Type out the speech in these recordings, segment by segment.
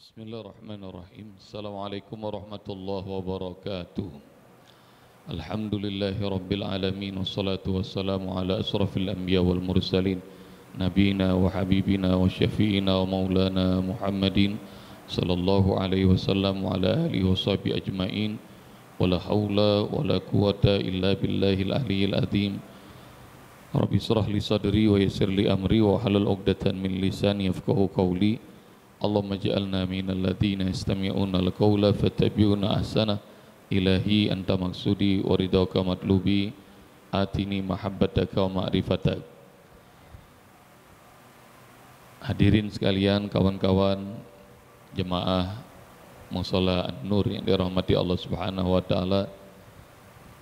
Bismillahirrahmanirrahim. Assalamualaikum warahmatullahi wabarakatuh. Alhamdulillahi rabbil alamin. Wassalatu wassalamu ala asrafil anbiya wal mursalin, nabina wa habibina wa syafi'ina wa maulana Muhammadin sallallahu alaihi wasallam wa ala alihi wa sahbihi ajma'in. Wala hawla wala quwata illa billahil aliyyil azim. Rabbi israh li sadri wa yassir li amri wa halul 'uqdatan min lisani yafqahu qawli. Allahumma ja'alna minal ladzina yastami'una al-qawla fattabi'una ahsana. Ilahi anta maksudi wa ridhaka matlubi, atini mahabbataka wa ma'rifatak. Hadirin sekalian, kawan-kawan jemaah Mushola An-Nur yang dirahmati Allah Subhanahu wa taala.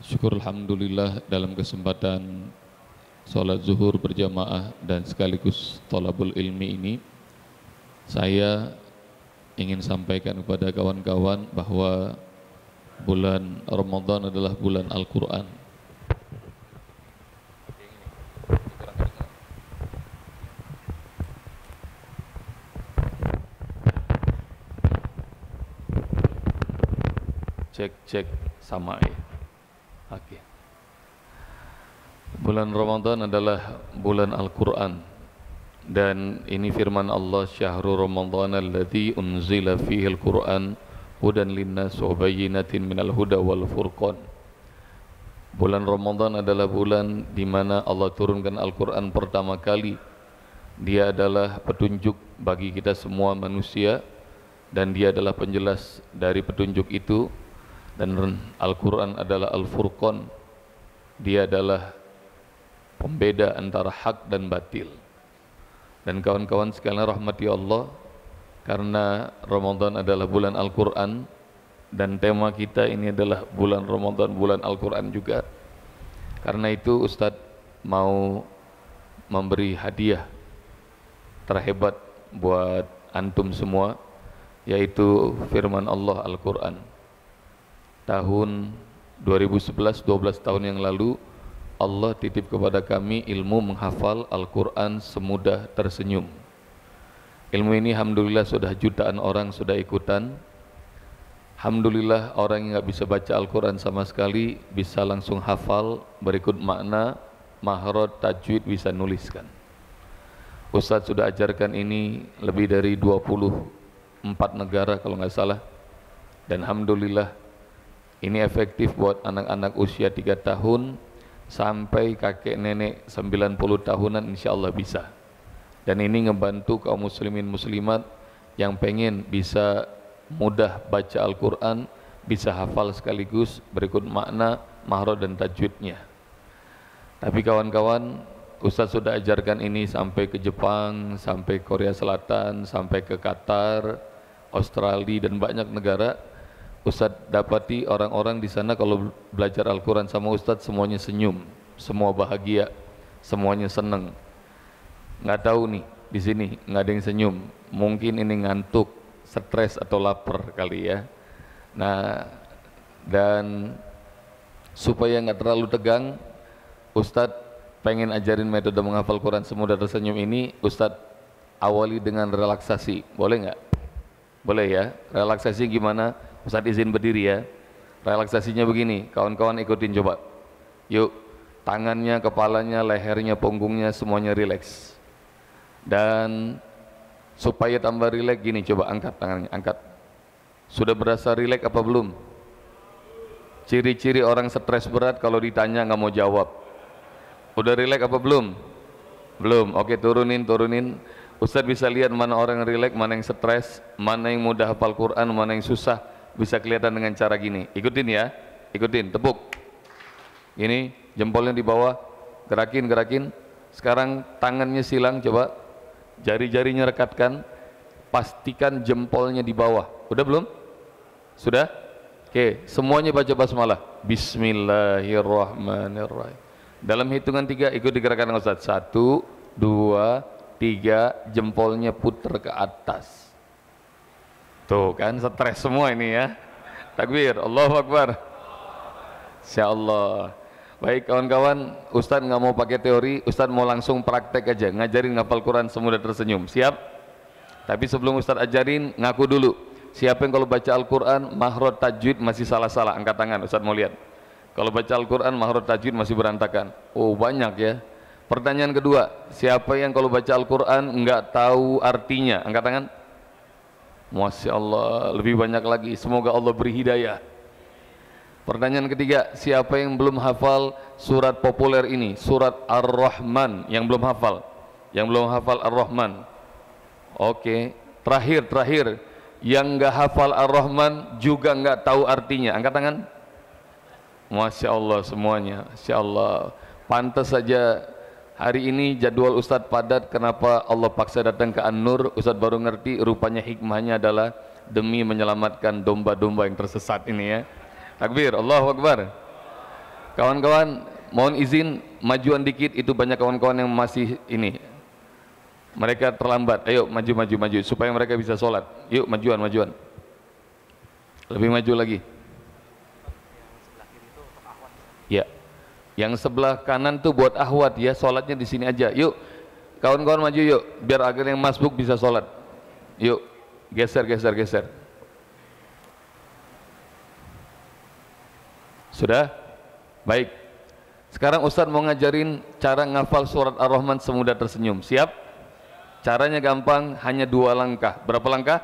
Syukur alhamdulillah dalam kesempatan salat zuhur berjamaah dan sekaligus thalabul ilmi ini, saya ingin sampaikan kepada kawan-kawan bahwa bulan Ramadan adalah bulan Al-Quran. Cek sama ya. Oke. Bulan Ramadan adalah bulan Al-Quran. Dan ini firman Allah, syahrul Ramadan alladzi unzila fihi al-Quran hudan linnas wa bayyinatin minal huda wal furqan. Bulan Ramadan adalah bulan di mana Allah turunkan Al-Quran pertama kali. Dia adalah petunjuk bagi kita semua manusia, dan dia adalah penjelas dari petunjuk itu. Dan Al-Quran adalah Al-Furqan, dia adalah pembeda antara hak dan batil. Dan kawan-kawan sekalian rahmati Allah, karena Ramadan adalah bulan Al-Quran dan tema kita ini adalah bulan Ramadan, bulan Al-Quran juga. Karena itu Ustadz mau memberi hadiah terhebat buat antum semua, yaitu firman Allah Al-Quran. Tahun 2011, 12 tahun yang lalu, Allah titip kepada kami ilmu menghafal Al-Quran semudah tersenyum. Ilmu ini alhamdulillah sudah jutaan orang sudah ikutan. Alhamdulillah orang yang nggak bisa baca Al-Quran sama sekali bisa langsung hafal, berikut makna, mahraj, tajwid, bisa nuliskan. Ustadz sudah ajarkan ini lebih dari 24 negara kalau nggak salah. Dan alhamdulillah ini efektif buat anak-anak usia 3 tahun sampai kakek nenek 90 tahunan, insya Allah bisa. Dan ini ngebantu kaum muslimin muslimat yang pengen bisa mudah baca Al-Quran, bisa hafal sekaligus, berikut makna, mahraj dan tajwidnya. Tapi kawan-kawan, Ustadz sudah ajarkan ini sampai ke Jepang, sampai Korea Selatan, sampai ke Qatar, Australia dan banyak negara. Ustadz dapati orang-orang di sana kalau belajar Al-Quran sama Ustadz semuanya senyum, semua bahagia, semuanya senang. Nggak tahu nih di sini nggak ada yang senyum, mungkin ini ngantuk, stres atau lapar kali ya. Nah, dan supaya nggak terlalu tegang, Ustadz pengen ajarin metode menghafal Quran semudah tersenyum ini. Ustadz awali dengan relaksasi, boleh nggak? Boleh ya. Relaksasi gimana? Ustadz izin berdiri ya. Relaksasinya begini, kawan-kawan ikutin coba. Yuk, tangannya, kepalanya, lehernya, punggungnya semuanya rileks. Dan supaya tambah rileks gini, coba angkat tangannya, angkat. Sudah berasa rileks apa belum? Ciri-ciri orang stres berat kalau ditanya nggak mau jawab. Udah rileks apa belum? Belum. Oke, turunin. Ustadz bisa lihat mana orang yang rileks, mana yang stres, mana yang mudah hafal Quran, mana yang susah. Bisa kelihatan dengan cara gini. Ikutin ya, ikutin, tepuk. Ini jempolnya di bawah, gerakin. Sekarang tangannya silang, coba. Jari-jarinya rekatkan. Pastikan jempolnya di bawah. Udah belum? Sudah? Oke, semuanya baca basmalah. Bismillahirrahmanirrahim. Dalam hitungan 3 ikut digerakkan Ustaz. 1, 2, 3, jempolnya putar ke atas. Tuh kan stres semua ini ya. Takbir, Allahu Akbar. Insyaallah. Baik kawan-kawan, Ustadz nggak mau pakai teori, Ustadz mau langsung praktek aja, ngajarin ngapal Quran semudah tersenyum. Siap? Tapi sebelum Ustaz ajarin, ngaku dulu. Siapa yang kalau baca Al-Quran, makhraj tajwid masih salah-salah? Angkat tangan, Ustaz mau lihat. Kalau baca Al-Quran, makhraj tajwid masih berantakan. Oh banyak ya. Pertanyaan kedua, siapa yang kalau baca Al-Quran enggak tahu artinya? Angkat tangan. Masya Allah, lebih banyak lagi. Semoga Allah beri hidayah. Pertanyaan ketiga, siapa yang belum hafal surat populer ini, surat Ar-Rahman? Yang belum hafal? Yang belum hafal Ar-Rahman? Oke, terakhir, yang enggak hafal Ar-Rahman juga enggak tahu artinya. Angkat tangan. Masya Allah semuanya, Masya Allah. Pantas saja hari ini jadwal Ustadz padat. Kenapa Allah paksa datang ke An-Nur? Ustadz baru ngerti rupanya hikmahnya adalah demi menyelamatkan domba-domba yang tersesat ini ya. Takbir, Allahu Akbar. Kawan-kawan mohon izin majuan dikit, itu banyak kawan-kawan yang masih ini, mereka terlambat. Ayo maju supaya mereka bisa sholat. Yuk majuan. Lebih maju lagi. Ya, yang sebelah kanan tuh buat ahwat ya, sholatnya di sini aja. Yuk, kawan-kawan maju yuk, biar agar yang masbuk bisa sholat. Yuk, geser. Sudah? Baik. Sekarang Ustadz mau ngajarin cara ngafal surat Ar-Rahman semudah tersenyum. Siap? Caranya gampang, hanya 2 langkah. Berapa langkah?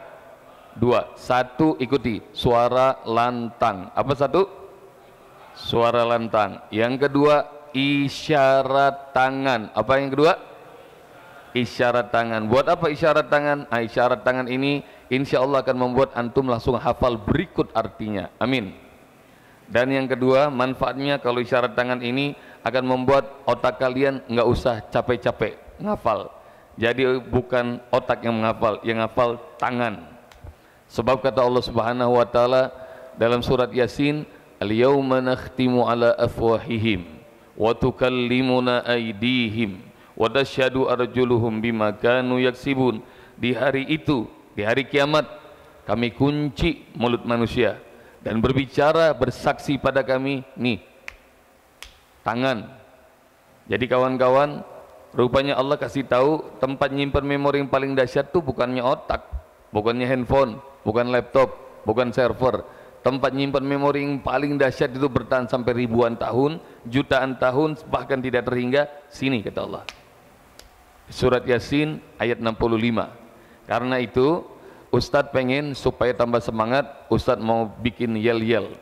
2. 1, ikuti suara lantang. Apa 1? Suara lantang. Yang kedua, isyarat tangan. Apa yang kedua? Isyarat tangan. Buat apa isyarat tangan? Isyarat tangan ini insya Allah akan membuat antum langsung hafal berikut artinya. Amin. Dan yang kedua, manfaatnya kalau isyarat tangan ini akan membuat otak kalian nggak usah capek-capek ngafal. Jadi bukan otak yang menghafal, yang hafal tangan. Sebab kata Allah Subhanahu wa taala dalam surat Yasin, al-yawma nakhtimu ala afwahihim wa tukallimuna aydihim wa tashhadu arjuluhum bima kanu yaksibun. Di hari itu, di hari kiamat, kami kunci mulut manusia dan berbicara, bersaksi pada kami nih tangan. Jadi kawan-kawan, rupanya Allah kasih tahu tempat nyimpan memori yang paling dahsyat tuh bukannya otak, bukannya handphone, bukan laptop, bukan server. Tempat nyimpan memori yang paling dahsyat itu bertahan sampai ribuan tahun, jutaan tahun, bahkan tidak terhingga. Sini kata Allah, surat Yasin ayat 65. Karena itu Ustadz pengen supaya tambah semangat, Ustadz mau bikin yel-yel.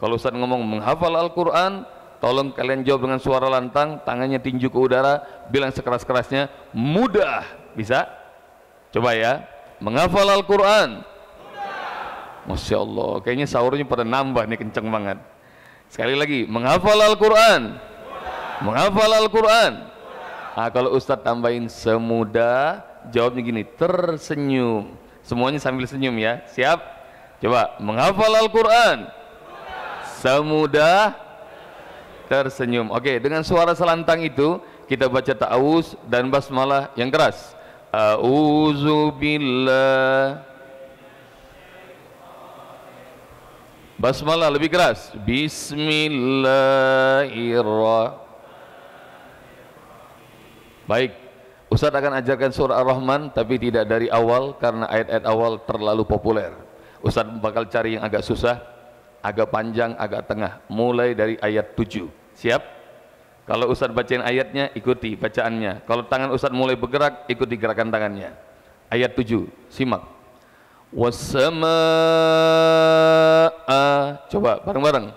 Kalau Ustadz ngomong menghafal Al-Quran, tolong kalian jawab dengan suara lantang, tangannya tinju ke udara, bilang sekeras-kerasnya, mudah. Bisa? Coba ya, menghafal Al-Quran. Masya Allah, kayaknya sahurnya pada nambah nih, kenceng banget. Sekali lagi, menghafal Al-Quran. Menghafal Al-Quran. Kalau Ustadz tambahin semudah, jawabnya gini, tersenyum. Semuanya sambil senyum ya, siap? Coba, menghafal Al-Quran. Semudah tersenyum. Oke, dengan suara selantang itu kita baca ta'awuz dan basmalah yang keras. A'udzubillah. Basmalah lebih keras. Bismillahirrahmanirrahim. Baik, Ustadz akan ajarkan surah Ar-Rahman tapi tidak dari awal karena ayat-ayat awal terlalu populer. Ustadz bakal cari yang agak susah, agak panjang, agak tengah, mulai dari ayat 7. Siap? Kalau Ustadz bacain ayatnya, ikuti bacaannya. Kalau tangan Ustadz mulai bergerak, ikuti gerakan tangannya. Ayat 7, simak. Wassamaa. Coba bareng-bareng.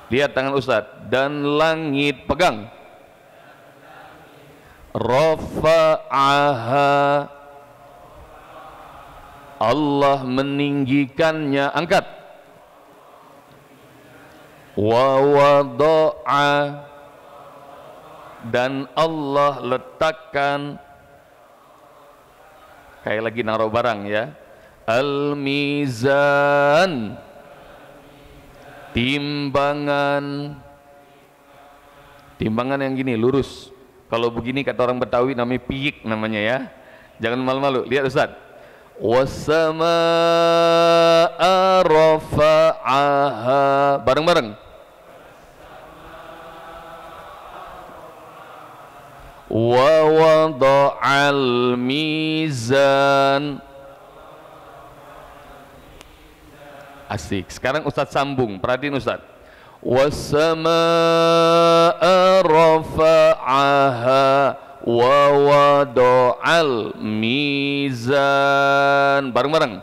Lihat tangan Ustadz. Dan langit, pegang. Rafa'aha. Allah meninggikannya, angkat. Wa wada'a. Dan Allah letakkan, kayak lagi naruh barang ya, al-mizan, timbangan. Timbangan yang gini, lurus. Kalau begini kata orang Betawi namanya piyik namanya ya. Jangan malu-malu. Lihat Ustaz. Wassamaa'a rafa'aha. Bareng-bareng. wa wada'al mizan. Asik. Sekarang Ustadz sambung, perhatiin Ustadz. Was-samaa'a rafa'aha wa wada'al mizan. Bareng-bareng.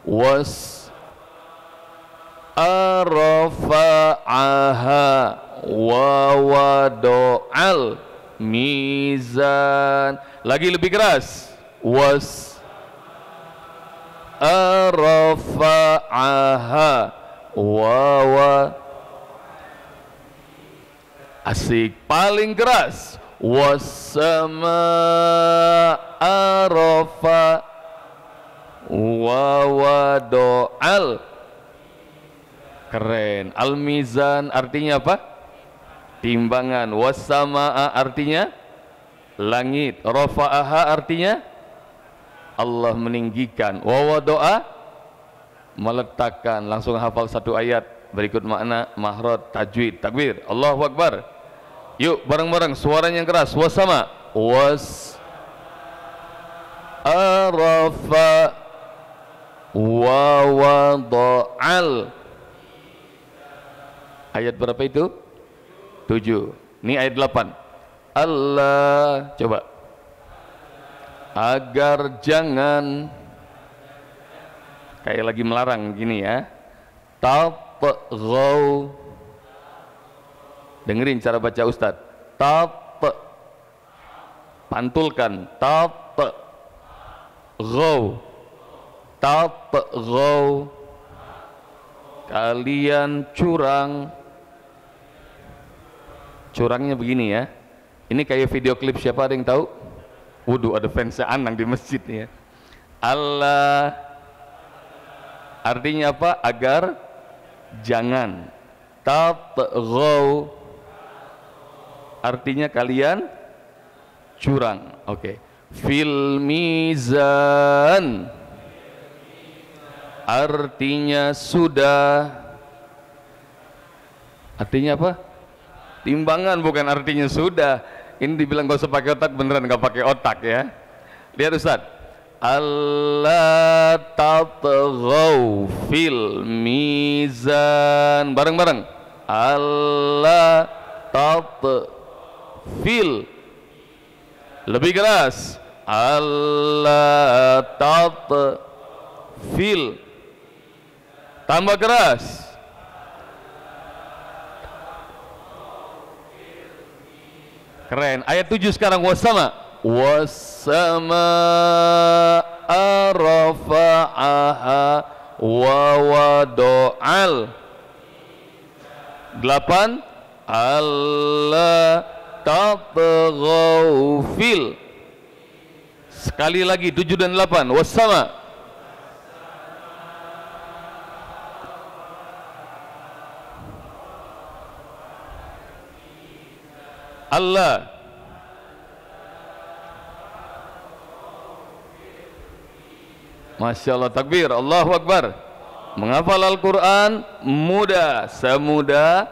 Was-arafa'aha wa wada'al mizan. Lagi lebih keras. Was-arafa'aha wa asik. Paling keras. Was-samaa'a rafa wa wada'al. Keren. Al-mizan artinya apa? Timbangan. Was-samaa'a artinya langit. Rafa'aha artinya Allah meninggikan. Wa wada'a meletakkan. Langsung hafal satu ayat berikut makna, mahrod, tajwid, takbir. Allahu Akbar. Yuk bareng-bareng suaranya yang keras. Was-sama. Was-arafa wa wada'al. Ayat berapa itu? 7. Ini ayat 8. Allah, coba. Agar jangan, kayak lagi melarang gini ya. Tatghaw. Dengerin cara baca Ustadz. Pantulkan. Tatghaw. Kalian curang. Curangnya begini ya. Ini kayak video klip, siapa ada yang tahu? Waduh, ada fansnya Anang di masjid ya. Allah artinya apa? Agar jangan. Tatghaw artinya kalian curang. Oke. Fil mizan artinya sudah. Artinya apa? Timbangan, bukan artinya sudah. Ini dibilang gak usah pakai otak, beneran gak pakai otak ya. Lihat Ustaz. Allah tatghaw fil mizan. Bareng-bareng. Allah fil. Lebih keras. Allah fil. Tambah keras. Keren. Ayat 7 sekarang. Was-sama. Was-samaa'a rafa'aha wa wada'al. 8. Allah tatghaw fil. Sekali lagi 7 dan 8. Was-sama. Allah. Masya Allah, takbir, Allahu Akbar. Menghafal Al-Quran mudah, semudah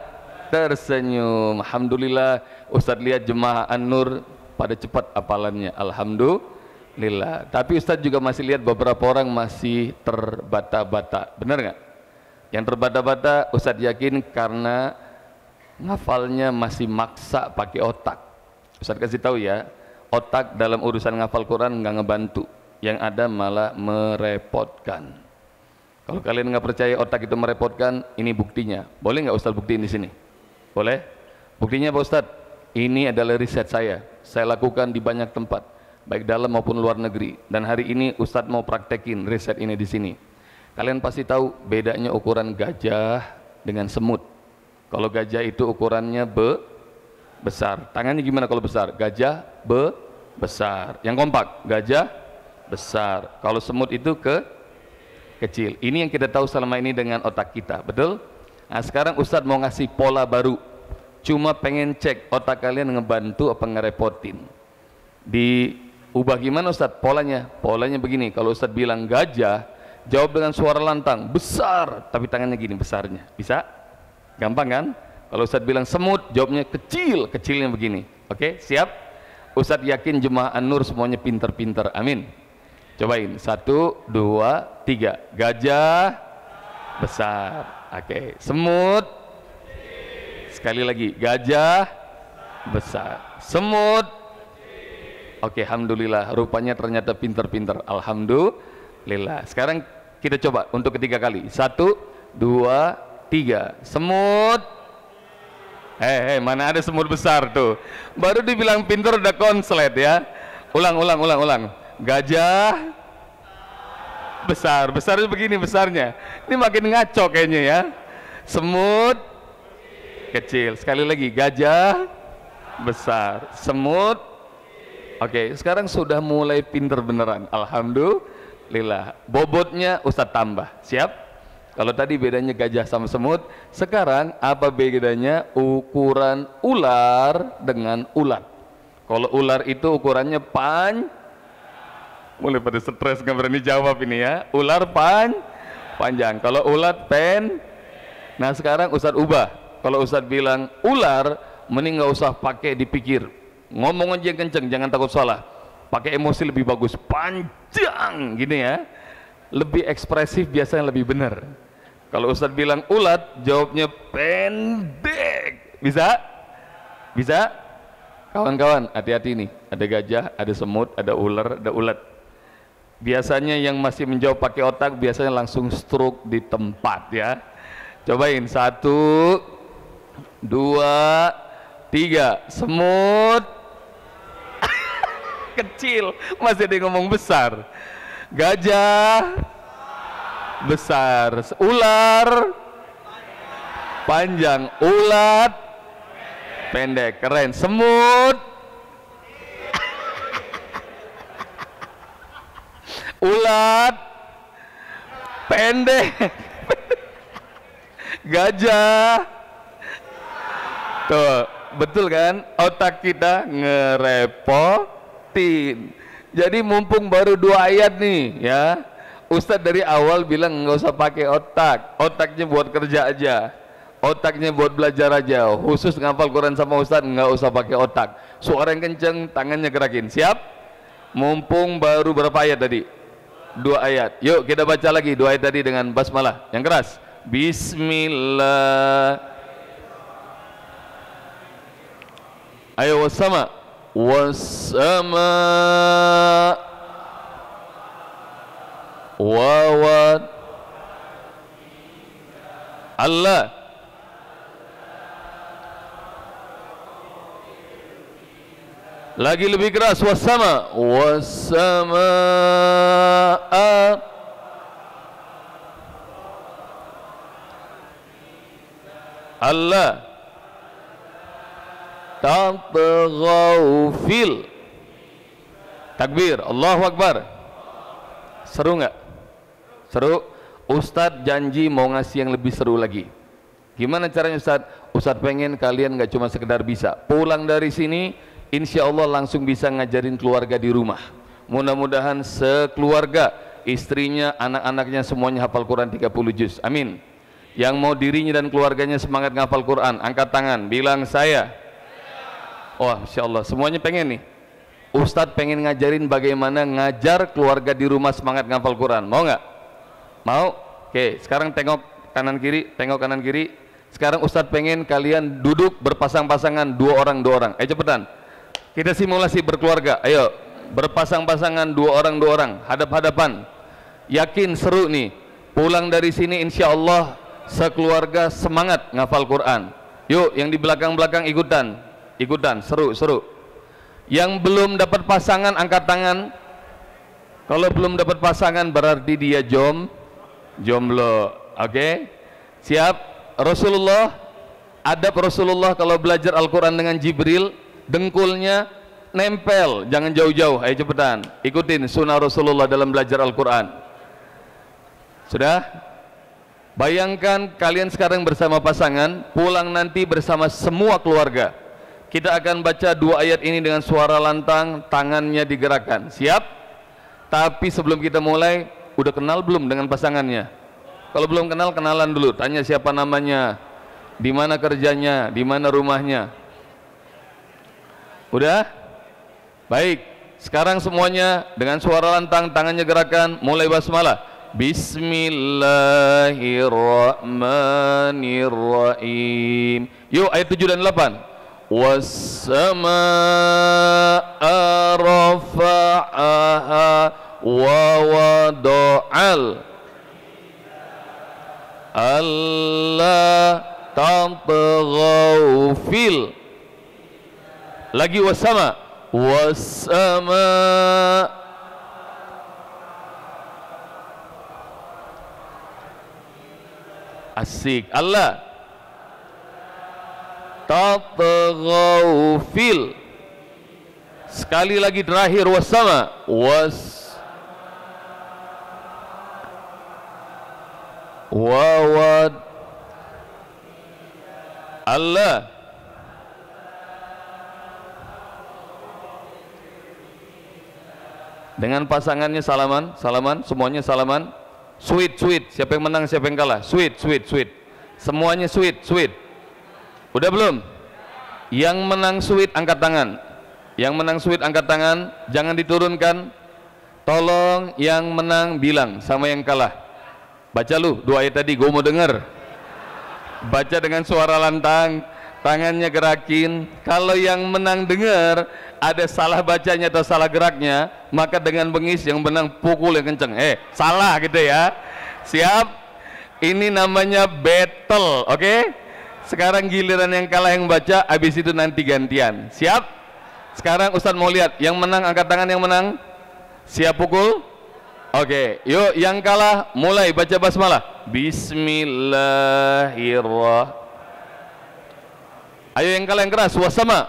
tersenyum. Alhamdulillah. Ustadz lihat jemaah An-Nur pada cepat hafalannya. Alhamdulillah. Tapi Ustadz juga masih lihat beberapa orang masih terbata-bata. Benar nggak? Yang terbata-bata Ustadz yakin karena ngafalnya masih maksa pakai otak. Ustadz kasih tahu ya, otak dalam urusan ngafal Quran nggak ngebantu, yang ada malah merepotkan. Kalau kalian nggak percaya otak itu merepotkan, ini buktinya. Boleh nggak Ustadz buktiin di sini? Boleh? Buktinya Pak Ustadz, ini adalah riset saya lakukan di banyak tempat, baik dalam maupun luar negeri. Dan hari ini Ustadz mau praktekin riset ini di sini. Kalian pasti tahu bedanya ukuran gajah dengan semut. Kalau gajah itu ukurannya besar. Tangannya gimana kalau besar? Gajah besar. Yang kompak, gajah besar. Kalau semut itu kecil. Ini yang kita tahu selama ini dengan otak kita, betul? Nah sekarang Ustadz mau ngasih pola baru. Cuma pengen cek otak kalian ngebantu apa ngerepotin. Diubah gimana Ustadz polanya? Polanya begini, kalau Ustadz bilang gajah, jawab dengan suara lantang, besar, tapi tangannya gini besarnya. Bisa? Gampang kan? Kalau Ustadz bilang semut, jawabnya kecil, kecilnya begini. Oke, siap? Ustadz yakin jemaah An-Nur semuanya pinter-pinter. Amin. Cobain. 1, 2, 3. Gajah besar. Oke. Semut. Sekali lagi. Gajah besar. Semut. Oke, alhamdulillah. Rupanya ternyata pinter-pinter. Alhamdulillah. Sekarang kita coba untuk ketiga kali. 1, 2, 3. Semut. Mana ada semut besar tuh? Baru dibilang pinter udah konslet ya. Ulang. Gajah besar. Besarnya begini besarnya. Ini makin ngaco kayaknya ya. Semut kecil. Sekali lagi. Gajah besar. Semut. Oke, sekarang sudah mulai pinter beneran. Alhamdulillah. Bobotnya Ustadz tambah. Siap? Kalau tadi bedanya gajah sama semut, sekarang apa bedanya ukuran ular dengan ulat? Kalau ular itu ukurannya mulai pada stres nggak berani jawab ini ya. Ular panjang. Kalau ulat Nah sekarang Ustadz ubah. Kalau Ustadz bilang ular, mending nggak usah pakai dipikir. Ngomong aja yang kenceng, jangan takut salah. Pakai emosi lebih bagus, panjang gini ya. Lebih ekspresif biasanya lebih benar. Kalau Ustadz bilang ulat, jawabnya pendek. Bisa? Bisa? Kawan-kawan, hati-hati nih. Ada gajah, ada semut, ada ular, ada ulat. Biasanya yang masih menjawab pakai otak biasanya langsung stroke di tempat ya. Cobain. 1, 2, 3. Semut kecil, masih ada yang ngomong besar. Gajah besar. Ular panjang. Ulat pendek. Keren. Semut ulat pendek. Gajah. Tuh, betul kan? Otak kita ngerepotin. Jadi mumpung baru 2 ayat nih ya, Ustadz dari awal bilang nggak usah pakai otak. Otaknya buat kerja aja, otaknya buat belajar aja. Khusus ngapal Quran sama Ustadz nggak usah pakai otak. Suara yang kenceng, tangannya gerakin. Siap? Mumpung baru berapa ayat tadi? 2 ayat. Yuk kita baca lagi 2 ayat tadi dengan basmalah yang keras. Bismillah. Ayo wassama. Wassama wawat Allah. Lagi lebih keras. Wassama. Wassama Allah tatghaw fil. Takbir. Allahu Akbar. Seru nggak? Seru. Ustadz janji mau ngasih yang lebih seru lagi. Gimana caranya Ustadz? Ustadz pengen kalian nggak cuma sekedar bisa pulang dari sini, insya Allah langsung bisa ngajarin keluarga di rumah. Mudah-mudahan sekeluarga, istrinya, anak-anaknya semuanya hafal Quran 30 juz. Amin. Yang mau dirinya dan keluarganya semangat ngafal Quran, angkat tangan, bilang saya. Wah, Insya Allah semuanya pengen nih. Ustadz pengen ngajarin bagaimana ngajar keluarga di rumah semangat ngafal Quran. Mau nggak? Mau? Oke, sekarang tengok kanan kiri, tengok kanan kiri. Sekarang Ustadz pengen kalian duduk berpasang-pasangan, 2 orang 2 orang. Ayo cepetan. Kita simulasi berkeluarga. Ayo, berpasang-pasangan 2 orang 2 orang, hadap-hadapan. Yakin seru nih. Pulang dari sini insya Allah sekeluarga semangat ngafal Quran. Yuk, yang di belakang-belakang ikutan, seru. Yang belum dapat pasangan angkat tangan. Kalau belum dapat pasangan berarti dia jomblo. Oke? Siap? Rasulullah, adab Rasulullah kalau belajar Al-Quran dengan Jibril, dengkulnya nempel, jangan jauh-jauh. Ayo cepetan, ikutin sunnah Rasulullah dalam belajar Al-Quran. Sudah? Bayangkan kalian sekarang bersama pasangan, pulang nanti bersama semua keluarga. Kita akan baca 2 ayat ini dengan suara lantang, tangannya digerakkan. Siap? Tapi sebelum kita mulai, udah kenal belum dengan pasangannya? Kalau belum kenal, kenalan dulu. Tanya siapa namanya, di mana kerjanya, di mana rumahnya. Udah? Baik, sekarang semuanya dengan suara lantang, tangannya gerakan, mulai basmalah. Bismillahirrahmanirrahim. Yuk ayat 7 dan 8. Was-samaa'a rafa'aha wa wada'al alla tatghaw fil. Lagi was-sama, was-sama. Asik. Allah tatghaw fil. Sekali lagi terakhir was-sama, wawad Allah. Dengan pasangannya salaman, semuanya salaman. Sweet, siapa yang menang, siapa yang kalah? Sweet. Semuanya sweet. Udah belum? Yang menang sweet angkat tangan. Yang menang sweet angkat tangan, jangan diturunkan. Tolong yang menang bilang sama yang kalah. Baca lu 2 ayat tadi, gue mau denger. Baca dengan suara lantang, tangannya gerakin. Kalau yang menang dengar ada salah bacanya atau salah geraknya, maka dengan bengis yang menang pukul yang kenceng. Salah gitu ya. Siap? Ini namanya battle, oke? Sekarang giliran yang kalah yang baca, habis itu nanti gantian. Siap? Sekarang Ustadz mau lihat yang menang angkat tangan, yang menang. Siap pukul? Oke, yuk yang kalah mulai baca basmalah. Bismillahirrahmanirrahim. Ayo yang kalah yang keras, was-sama.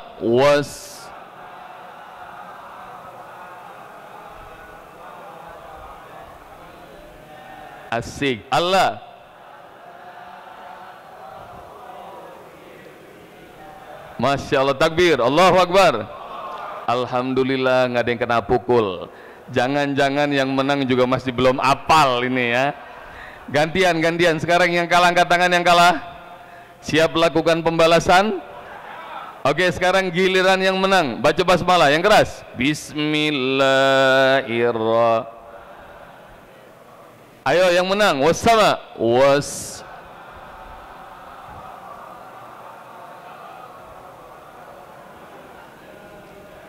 Asik. Allah. Masya Allah, takbir, Allahu Akbar. Alhamdulillah nggak ada yang kena pukul. Jangan-jangan yang menang juga masih belum apal ini ya. Gantian. Sekarang yang kalah angkat tangan, yang kalah. Siap lakukan pembalasan? Oke, sekarang giliran yang menang. Baca basmalah yang keras. Bismillahirrahmanirrahim. Ayo yang menang, was-sama.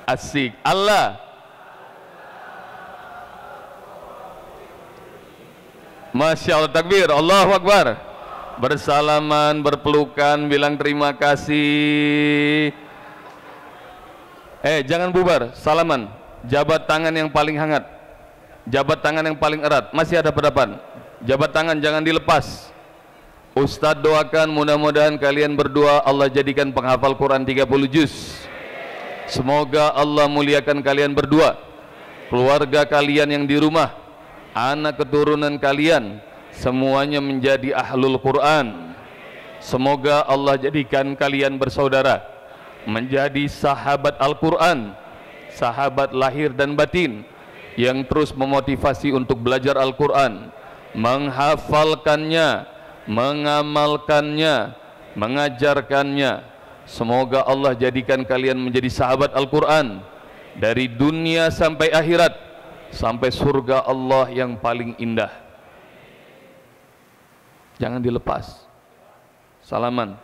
Asik. Allah. Masya Allah, takbir, Allahu Akbar. Bersalaman, berpelukan, bilang terima kasih. Jangan bubar, salaman. Jabat tangan yang paling hangat, jabat tangan yang paling erat. Masih ada hadapan. Jabat tangan jangan dilepas. Ustadz doakan mudah-mudahan kalian berdua Allah jadikan penghafal Quran 30 juz. Semoga Allah muliakan kalian berdua, keluarga kalian yang di rumah, anak keturunan kalian, semuanya menjadi ahlul Quran. Semoga Allah jadikan kalian bersaudara, menjadi sahabat Al-Quran, sahabat lahir dan batin, yang terus memotivasi untuk belajar Al-Quran, menghafalkannya, mengamalkannya, mengajarkannya. Semoga Allah jadikan kalian menjadi sahabat Al-Quran dari dunia sampai akhirat, sampai surga Allah yang paling indah. Jangan dilepas. Salaman.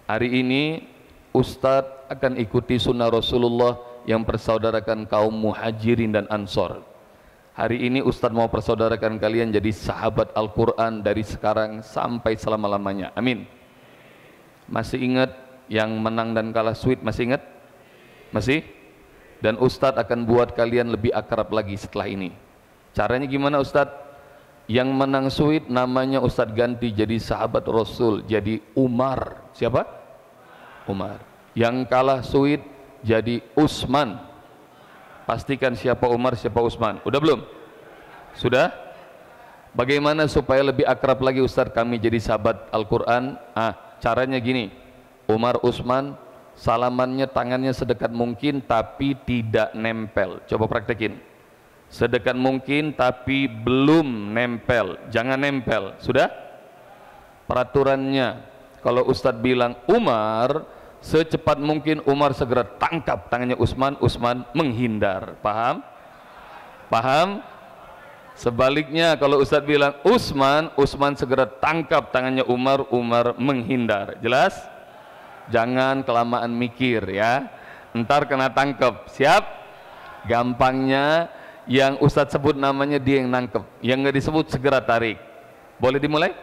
Hari ini Ustadz akan ikuti sunnah Rasulullah yang persaudarakan kaum muhajirin dan ansor. Hari ini Ustadz mau persaudarakan kalian jadi sahabat Al-Quran dari sekarang sampai selama-lamanya. Amin. Masih ingat yang menang dan kalah sweet? Masih ingat? Masih? Dan Ustadz akan buat kalian lebih akrab lagi setelah ini. Caranya gimana Ustadz? Yang menang sweet namanya Ustadz ganti jadi sahabat Rasul, jadi Umar. Siapa? Umar. Yang kalah sweet jadi Usman. Pastikan siapa Umar, siapa Usman. Udah belum? Sudah? Bagaimana supaya lebih akrab lagi Ustadz kami jadi sahabat Al-Quran? Caranya gini, Umar, Usman, salamannya tangannya sedekat mungkin tapi tidak nempel. Coba praktekin. Sedekat mungkin tapi belum nempel. Jangan nempel. Sudah? Peraturannya, kalau Ustadz bilang Umar, Secepat mungkin Umar segera tangkap tangannya Utsman, Utsman menghindar. Paham? Paham? Sebaliknya kalau Ustadz bilang Utsman, Utsman segera tangkap tangannya Umar, Umar menghindar. Jelas? Jangan kelamaan mikir ya, ntar kena tangkap. Siap? Gampangnya yang Ustadz sebut namanya dia yang nangkep, yang nggak disebut segera tarik. Boleh dimulai?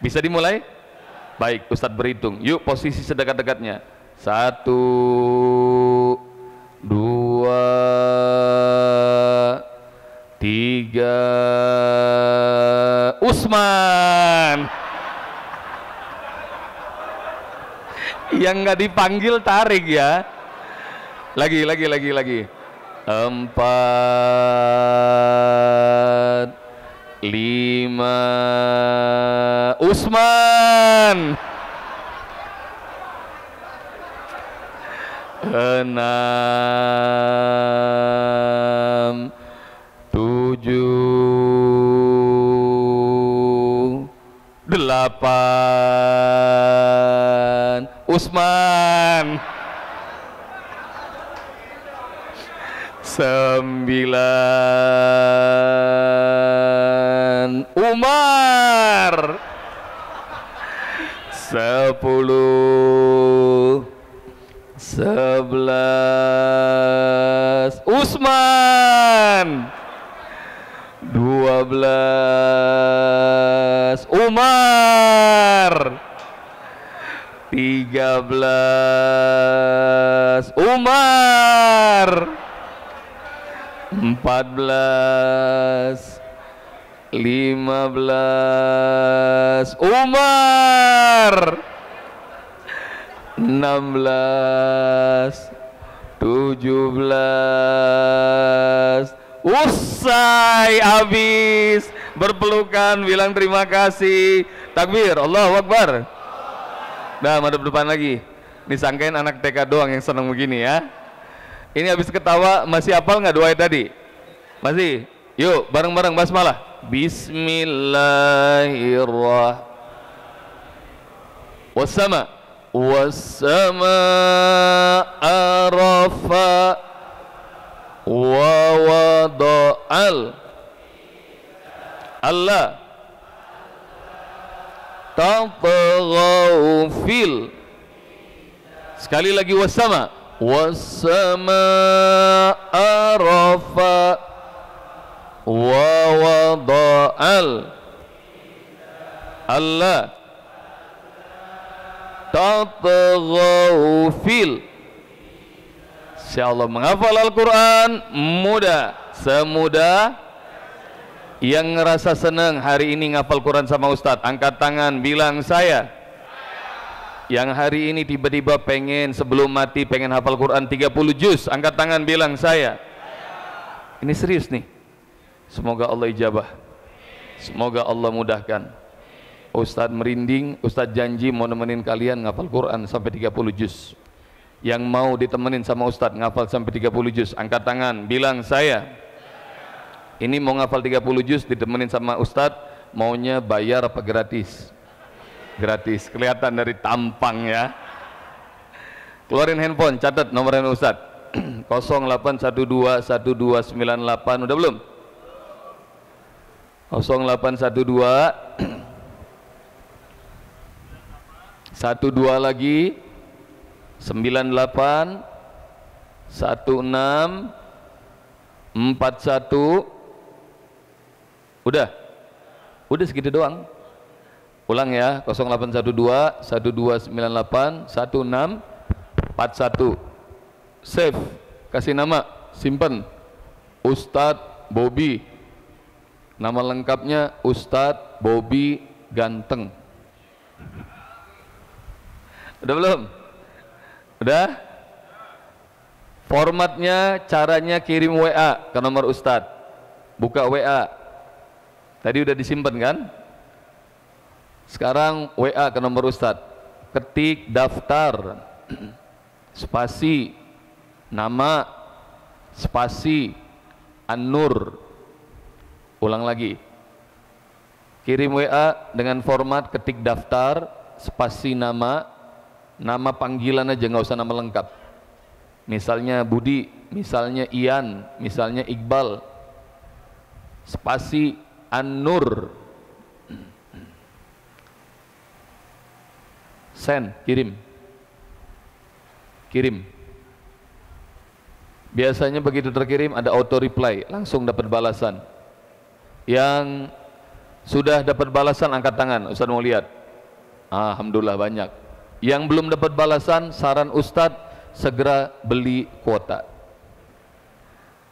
Bisa dimulai? Baik, Ustadz berhitung. Yuk posisi sedekat-dekatnya. 1, 2, 3. Utsman. Yang nggak dipanggil tarik ya. Lagi. 4, 5. Utsman. 6, 7, 8. Utsman. 9. Umar. 10, 11. Utsman. 12. Umar. 13. Umar. 14, 15. Umar. 16, 17. Usai, habis. Berpelukan, bilang terima kasih. Takbir, Allahu Akbar. Nah, madep depan lagi. Disangkain anak TK doang yang seneng begini ya. Ini habis ketawa, masih hafal nggak doa tadi? Masih? Yuk, bareng-bareng basmalah. Bismillahirrahmanirrahim. Wassama, wassama arafa wa wada'al Allah tatghaw fil. Sekali lagi wassama. Wassama'a rafa wa wada'al Allah tatghaw fil. Insyaallah menghafal Al-Quran mudah, semudah yang ngerasa senang hari ini ngafal Quran sama Ustadz, angkat tangan bilang saya. Yang hari ini tiba-tiba pengen sebelum mati pengen hafal Quran 30 juz, angkat tangan bilang saya. Ini serius nih. Semoga Allah ijabah, semoga Allah mudahkan. Ustadz merinding, Ustadz janji mau nemenin kalian ngafal Quran sampai 30 juz. Yang mau ditemenin sama Ustadz ngafal sampai 30 juz, angkat tangan bilang saya. Ini mau ngafal 30 juz ditemenin sama Ustadz, maunya bayar apa gratis? Gratis, kelihatan dari tampang ya. Keluarin handphone, catat nomor handphone Ustadz. 08121298. Udah belum? 0812 12 lagi 98 16 41. Udah segitu doang. Ulang ya, 0812 1298 1641. Save, kasih nama, simpen. Ustadz Bobby. Nama lengkapnya Ustadz Bobby Ganteng. Udah belum? Udah? Formatnya, caranya kirim WA ke nomor Ustadz. Buka WA. Tadi udah disimpan kan? Sekarang WA ke nomor Ustadz. Ketik daftar, spasi, nama, spasi, An-Nur. Ulang lagi. Kirim WA dengan format ketik daftar, spasi nama, nama panggilan aja, nggak usah nama lengkap. Misalnya Budi, misalnya Ian, misalnya Iqbal, spasi An-Nur, send, kirim. Biasanya begitu terkirim ada auto reply, langsung dapat balasan. Yang sudah dapat balasan angkat tangan, Ustaz mau lihat. Alhamdulillah banyak. Yang belum dapat balasan, saran Ustadz segera beli kuota.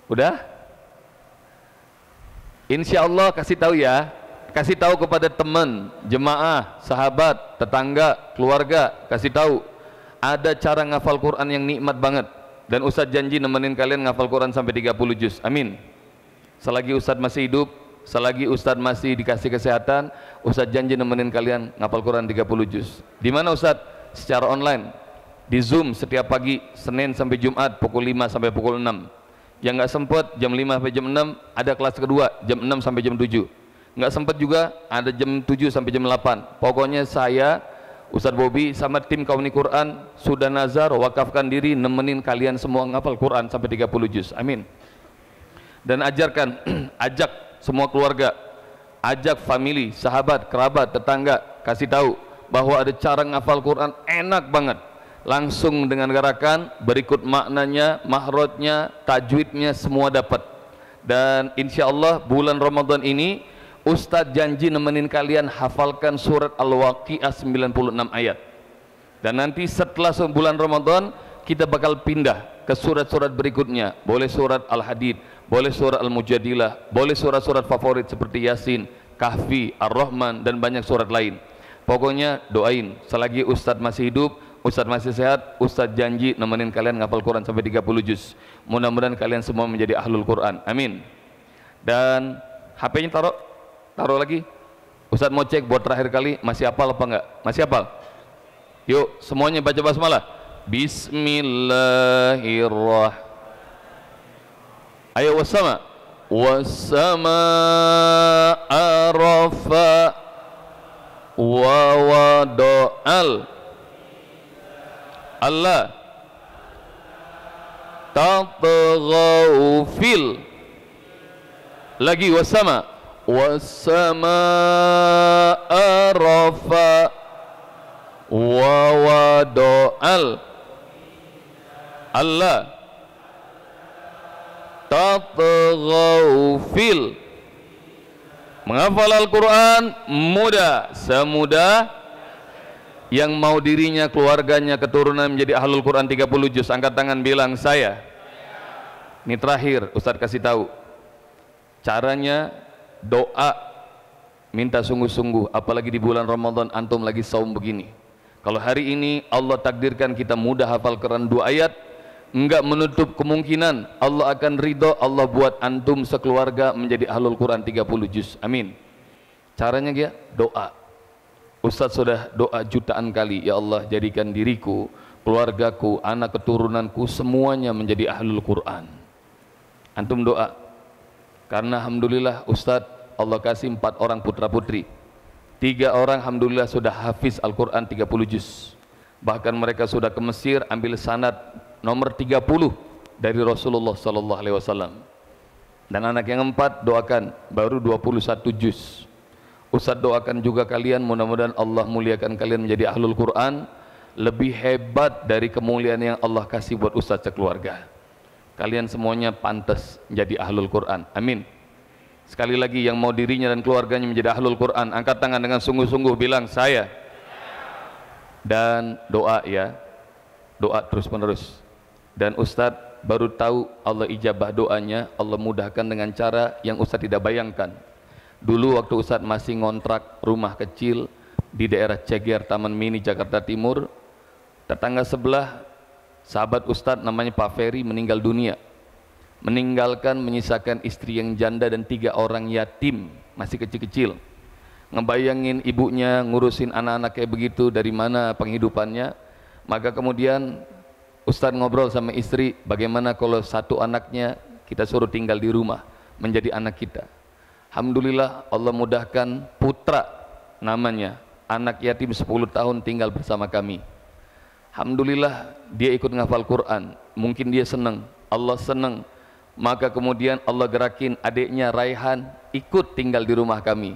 Udah? Insya Allah kasih tahu ya, kasih tahu kepada teman, jemaah, sahabat, tetangga, keluarga, kasih tahu ada cara ngafal Quran yang nikmat banget. Dan Ustadz janji nemenin kalian ngafal Quran sampai 30 juz. Amin. Selagi Ustadz masih hidup, selagi Ustadz masih dikasih kesehatan, Ustadz janji nemenin kalian ngafal Quran 30 juz. Di mana Ustadz? Secara online. Di Zoom setiap pagi, Senin sampai Jumat pukul 5 sampai pukul 6. Yang nggak sempet jam 5 sampai jam 6 ada kelas kedua jam 6 sampai jam 7. Nggak sempet juga ada jam 7 sampai jam 8. Pokoknya saya Ustadz Bobi sama tim Kauni Quran sudah nazar wakafkan diri nemenin kalian semua ngafal Quran sampai 30 juz. Amin. Dan ajarkan, ajak semua keluarga, ajak family, sahabat, kerabat, tetangga, kasih tahu bahwa ada cara ngafal Quran enak banget. Langsung dengan gerakan, berikut maknanya, mahrotnya, tajwidnya semua dapat. Dan insya Allah bulan Ramadan ini Ustadz janji nemenin kalian hafalkan surat Al-Waqi'ah 96 ayat. Dan nanti setelah bulan Ramadan kita bakal pindah ke surat-surat berikutnya. Boleh surat Al-Hadid, boleh surat Al-Mujadilah, boleh surat-surat favorit seperti Yasin, Kahfi, Ar-Rahman dan banyak surat lain. Pokoknya doain selagi Ustadz masih hidup, Ustadz masih sehat, Ustadz janji nemenin kalian ngafal Quran sampai 30 juz. Mudah-mudahan kalian semua menjadi ahlul Quran. Amin. Dan HP-nya taruh lagi. Ustadz mau cek buat terakhir kali masih hafal apa enggak? Masih hafal? Yuk semuanya baca basmalah. Bismillahirrahmanirrahim. Ayo wassama. Wassama arafa wa wada'al Allah tatghaw fil. Lagi wassama rafa wa wada'al Allah tatghaw fil. Menghafal Al-Quran mudah, semudah yang mau dirinya, keluarganya, keturunan menjadi ahlul Quran 30 juz. Angkat tangan bilang saya. Ini terakhir Ustadz kasih tahu caranya. Doa minta sungguh-sungguh, apalagi di bulan Ramadan antum lagi saum begini. Kalau hari ini Allah takdirkan kita mudah hafal Quran 2 ayat, enggak menutup kemungkinan Allah akan ridho, Allah buat antum sekeluarga menjadi ahlul Quran 30 juz. Amin. Caranya dia doa. Ustadz sudah doa jutaan kali, ya Allah jadikan diriku, keluargaku, anak keturunanku semuanya menjadi ahlul Quran. Antum doa. Karena alhamdulillah Ustadz Allah kasih 4 orang putra putri, 3 orang alhamdulillah sudah hafiz Al-Quran 30 juz. Bahkan mereka sudah ke Mesir ambil sanad nomor 30 dari Rasulullah SAW. Dan anak yang 4 doakan baru 21 juz. Ustadz doakan juga kalian, mudah-mudahan Allah muliakan kalian menjadi ahlul Quran lebih hebat dari kemuliaan yang Allah kasih buat Ustadz sekeluarga. Kalian semuanya pantas menjadi ahlul Quran. Amin. Sekali lagi yang mau dirinya dan keluarganya menjadi ahlul Quran, angkat tangan dengan sungguh-sungguh bilang saya. Dan doa ya, doa terus menerus. Dan Ustadz baru tahu Allah ijabah doanya, Allah mudahkan dengan cara yang Ustadz tidak bayangkan. Dulu waktu Ustadz masih ngontrak rumah kecil di daerah Ceger, Taman Mini, Jakarta Timur, tetangga sebelah sahabat Ustadz namanya Pak Ferry meninggal dunia, meninggalkan menyisakan istri yang janda dan 3 orang yatim masih kecil-kecil. Ngebayangin ibunya ngurusin anak-anak kayak begitu, dari mana penghidupannya. Maka kemudian Ustadz ngobrol sama istri, bagaimana kalau 1 anaknya kita suruh tinggal di rumah menjadi anak kita. Alhamdulillah Allah mudahkan, putra namanya, anak yatim 10 tahun tinggal bersama kami. Alhamdulillah dia ikut ngafal Quran, mungkin dia senang, Allah senang, maka kemudian Allah gerakin adiknya Raihan ikut tinggal di rumah kami,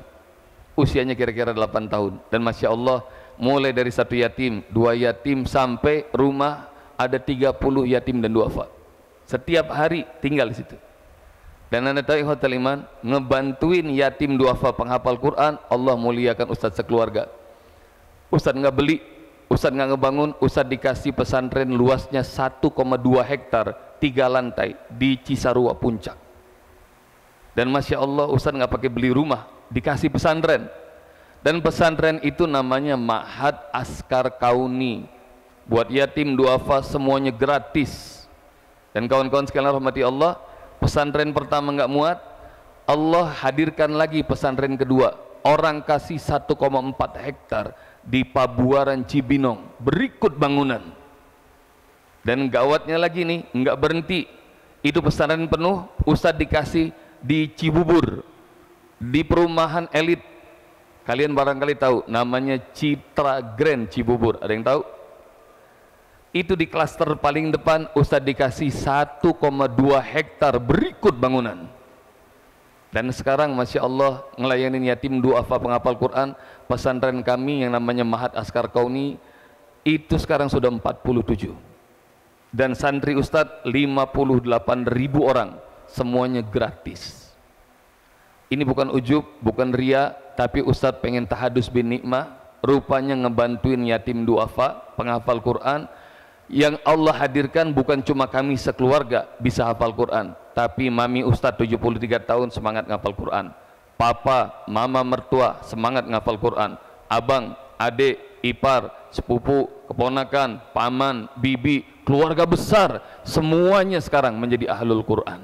usianya kira-kira 8 tahun, dan Masya Allah mulai dari 1 yatim, 2 yatim, sampai rumah ada 30 yatim dan duafa, setiap hari tinggal di situ. Dan anda tahu ikhwatal iman, ngebantuin yatim duafa penghafal Quran, Allah muliakan ustadz sekeluarga. Ustadz nggak beli, ustadz nggak ngebangun, ustadz dikasih pesantren luasnya 1,2 hektar, 3 lantai di Cisarua Puncak. Dan Masya Allah ustadz nggak pakai beli rumah, dikasih pesantren. Dan pesantren itu namanya Ma'had Askar Kauni, buat yatim duafa semuanya gratis. Dan kawan-kawan sekalian rahmati Allah, pesantren pertama nggak muat, Allah hadirkan lagi pesantren kedua, orang kasih 1,4 hektar di Pabuaran Cibinong, berikut bangunan. Dan gawatnya lagi nih, nggak berhenti, itu pesantren penuh, ustadz dikasih di Cibubur, di perumahan elit, kalian barangkali tahu, namanya Citra Grand Cibubur, ada yang tahu? Itu di klaster paling depan, ustadz dikasih 1,2 hektar, berikut bangunan. Dan sekarang Masya Allah ngelayanin yatim duafa penghafal Quran, pesantren kami yang namanya Ma'had Askar Kauni itu sekarang sudah 47, dan santri ustadz 58.000 orang, semuanya gratis. Ini bukan ujub, bukan ria, tapi ustadz pengen tahadus bin nikmah, rupanya ngebantuin yatim duafa penghafal Quran. Yang Allah hadirkan bukan cuma kami sekeluarga bisa hafal Quran, tapi mami ustadz 73 tahun semangat ngafal Quran, papa, mama mertua semangat ngafal Quran, abang, adik, ipar, sepupu, keponakan, paman, bibi, keluarga besar, semuanya sekarang menjadi ahlul Quran.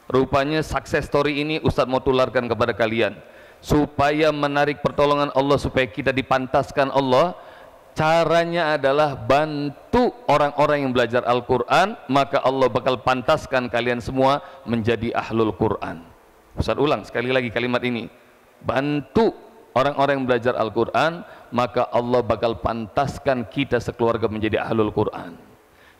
Rupanya success story ini ustadz mau tularkan kepada kalian, supaya menarik pertolongan Allah, supaya kita dipantaskan Allah. Caranya adalah bantu orang-orang yang belajar Al-Quran, maka Allah bakal pantaskan kalian semua menjadi ahlul Quran. Ustaz ulang sekali lagi kalimat ini, bantu orang-orang yang belajar Al-Quran, maka Allah bakal pantaskan kita sekeluarga menjadi ahlul Quran.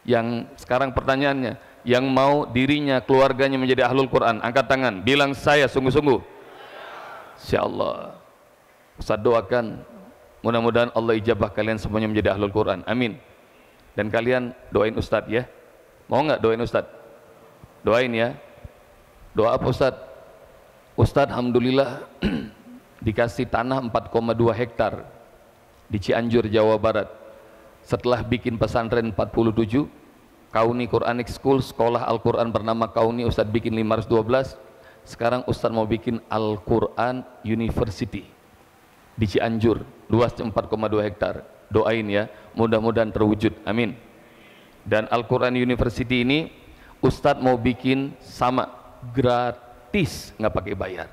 Yang sekarang pertanyaannya, yang mau dirinya, keluarganya menjadi ahlul Quran, angkat tangan, bilang saya sungguh-sungguh. Insyaallah Ustaz doakan, mudah-mudahan Allah ijabah kalian semuanya menjadi ahlul Quran, amin. Dan kalian doain Ustadz ya, mau nggak doain Ustadz? Doain ya. Doa apa Ustadz? Ustadz alhamdulillah dikasih tanah 4,2 hektar di Cianjur, Jawa Barat. Setelah bikin pesantren 47, Kauni Quranic School, sekolah Al-Quran bernama Kauni, Ustadz bikin 512. Sekarang Ustadz mau bikin Al-Quran University di Cianjur, luasnya 4,2 hektar. Doain ya, mudah-mudahan terwujud, amin. Dan Al-Quran University ini Ustadz mau bikin sama, gratis, nggak pakai bayar.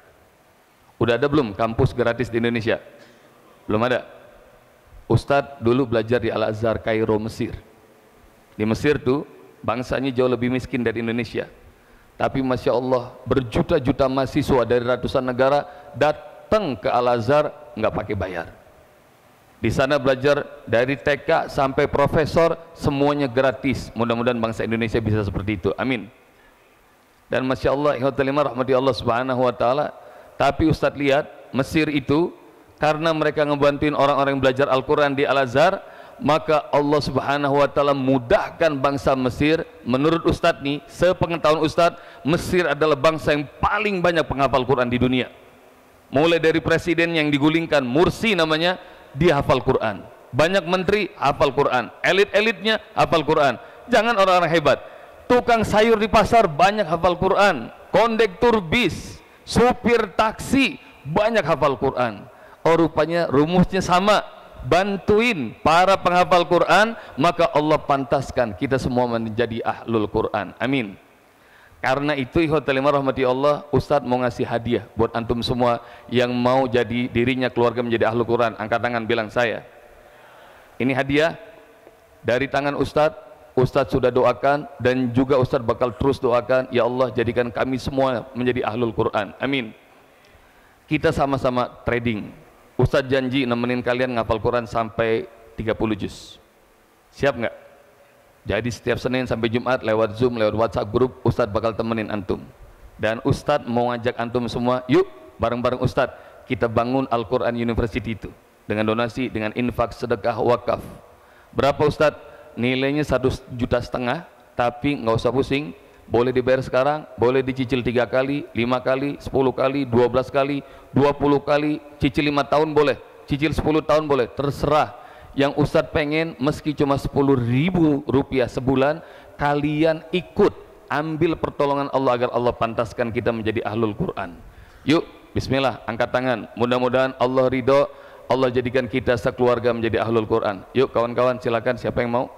Udah ada belum kampus gratis di Indonesia? Belum ada. Ustadz dulu belajar di Al-Azhar Kairo, Mesir. Di Mesir tuh bangsanya jauh lebih miskin dari Indonesia, tapi Masya Allah berjuta-juta mahasiswa dari ratusan negara datang ke Al-Azhar nggak pakai bayar. Di sana belajar dari TK sampai profesor, semuanya gratis. Mudah-mudahan bangsa Indonesia bisa seperti itu, amin. Dan Masya Allah, rahmati Allah subhanahu wa ta'ala. Tapi Ustadz lihat Mesir itu, karena mereka ngebantuin orang-orang yang belajar Al-Quran di Al-Azhar, maka Allah subhanahu wa ta'ala mudahkan bangsa Mesir. Menurut Ustadz nih, sepengetahuan Ustadz, Mesir adalah bangsa yang paling banyak penghafal Quran di dunia. Mulai dari presiden yang digulingkan, Mursi namanya, dia hafal Quran. Banyak menteri hafal Quran, elit-elitnya hafal Quran. Jangan orang-orang hebat, tukang sayur di pasar banyak hafal Quran, kondektur bis, supir taksi banyak hafal Quran. Oh rupanya rumusnya sama, bantuin para penghafal Quran, maka Allah pantaskan kita semua menjadi ahlul Quran, amin. Karena itu ikhwatal iman rahmati Allah, Ustadz mau ngasih hadiah buat antum semua yang mau jadi dirinya keluarga menjadi ahlul Quran. Angkat tangan bilang saya. Ini hadiah dari tangan Ustadz. Ustadz sudah doakan dan juga Ustadz bakal terus doakan, ya Allah jadikan kami semua menjadi ahlul Quran, amin. Kita sama-sama trading. Ustadz janji nemenin kalian ngapal Quran sampai 30 juz. Siap nggak? Jadi setiap Senin sampai Jumat lewat Zoom, lewat WhatsApp grup, Ustadz bakal temenin antum. Dan Ustadz mau ngajak antum semua, yuk bareng-bareng Ustadz kita bangun Al-Quran University itu. Dengan donasi, dengan infak, sedekah, wakaf. Berapa Ustadz? Nilainya 1,5 juta, tapi nggak usah pusing. Boleh dibayar sekarang, boleh dicicil 3 kali, 5 kali, 10 kali, 12 kali, 20 kali, cicil 5 tahun boleh, cicil 10 tahun boleh, terserah. Yang Ustadz pengen meski cuma 10.000 rupiah sebulan, kalian ikut ambil pertolongan Allah agar Allah pantaskan kita menjadi ahlul Quran. Yuk, bismillah, angkat tangan. Mudah-mudahan Allah ridho, Allah jadikan kita sekeluarga menjadi ahlul Quran. Yuk kawan-kawan, silakan siapa yang mau.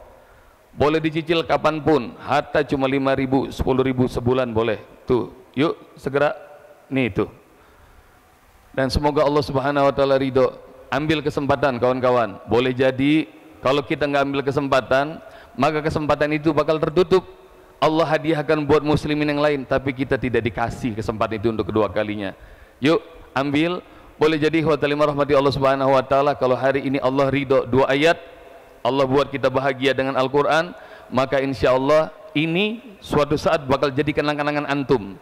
Boleh dicicil kapanpun, hatta cuma 5.000, 10.000 sebulan boleh. Tuh, yuk segera, nih tuh. Dan semoga Allah Subhanahu Wa Taala ridho. Ambil kesempatan kawan-kawan. Boleh jadi kalau kita nggak ambil kesempatan, maka kesempatan itu bakal tertutup. Allah hadiahkan buat muslimin yang lain, tapi kita tidak dikasih kesempatan itu untuk kedua kalinya. Yuk ambil. Boleh jadi khawatilimah rahmati Allah Subhanahu Wa Taala, kalau hari ini Allah ridho 2 ayat, Allah buat kita bahagia dengan Al-Quran, maka insya Allah ini suatu saat bakal jadikan langan-langan antum.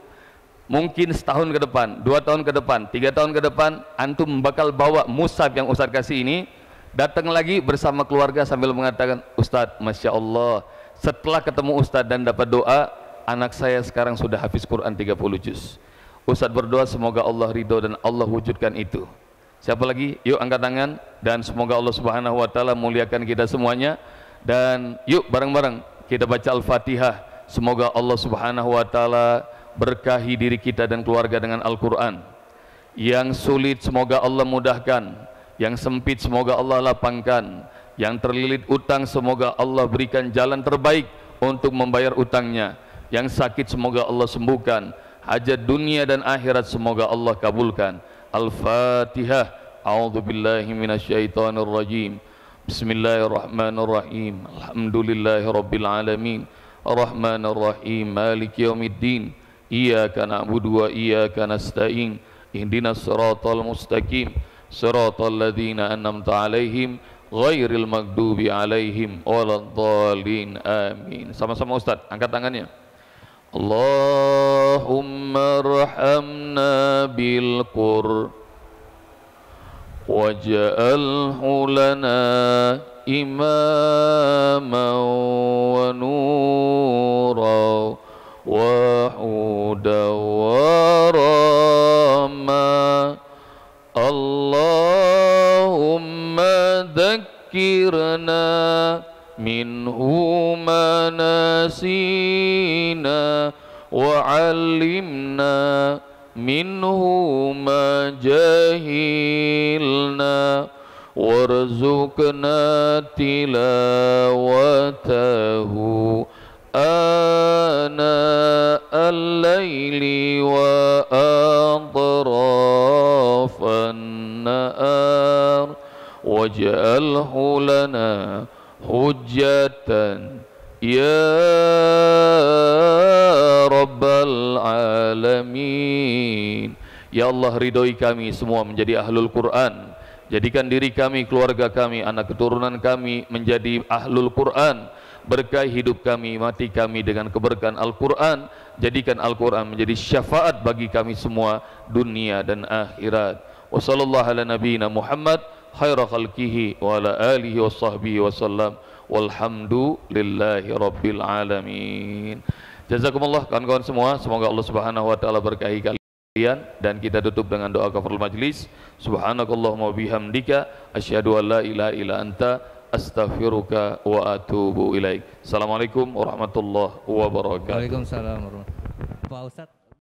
Mungkin setahun ke depan, 2 tahun ke depan, 3 tahun ke depan, antum bakal bawa mushaf yang Ustadz kasih ini, datang lagi bersama keluarga sambil mengatakan, Ustadz, Masya Allah, setelah ketemu Ustadz dan dapat doa, anak saya sekarang sudah hafiz Quran 30 juz. Ustadz berdoa semoga Allah ridho dan Allah wujudkan itu. Siapa lagi? Yuk angkat tangan, dan semoga Allah Subhanahu Wa Taala muliakan kita semuanya. Dan yuk bareng-bareng kita baca Al-Fatihah. Semoga Allah Subhanahu Wa Taala berkahi diri kita dan keluarga dengan Al-Quran. Yang sulit semoga Allah mudahkan, yang sempit semoga Allah lapangkan, yang terlilit utang semoga Allah berikan jalan terbaik untuk membayar utangnya, yang sakit semoga Allah sembuhkan, hajat dunia dan akhirat semoga Allah kabulkan. Al-Fatihah. A'udzu billahi minasyaitonir rajim. Bismillahirrahmanirrahim. Alhamdulillahirabbil alamin. Arrahmanir rahim. Maliki yaumiddin. Iyyaka na'budu wa iyyaka nasta'in. Ihdinas siratal mustaqim. Siratal ladzina an'amta 'alaihim ghairil maghdubi 'alaihim waladdallin. Amin. Sama-sama Ustaz, angkat tangannya. Allahumma arhamna bil Qur'an waj'alhu lana imaman wa nuran wa hudan wa rahmah. Allahumma dhakkirna minhu ma nasina wa 'allimna minhu ma jahilna warzuqna tilawatahu ana al-laili wa atrafan nahar waj'alhu lana hujjatan ya rabbal alamin. Ya Allah, ridhoi kami semua menjadi ahlul Quran. Jadikan diri kami, keluarga kami, anak keturunan kami menjadi ahlul Quran. Berkahi hidup kami, mati kami dengan keberkahan Al-Quran. Jadikan Al-Quran menjadi syafaat bagi kami semua dunia dan akhirat. Wa sallallahu ala nabiyyina Muhammad khaira khalqihi wa ala alihi wa sahbihi wa sallam. Walhamdulillahi rabbil alamin. Jazakumullah kawan-kawan semua. Semoga Allah Subhanahu wa taala berkahi kalian, dan kita tutup dengan doa kafaratul majlis. Subhanakallahumma bihamdika asyhadu an la ilaha illa anta astaghfiruka wa atubu ilaik. Assalamualaikum warahmatullahi wabarakatuh. Waalaikumsalam warahmatullahi wabarakatuh. Pak Ustadz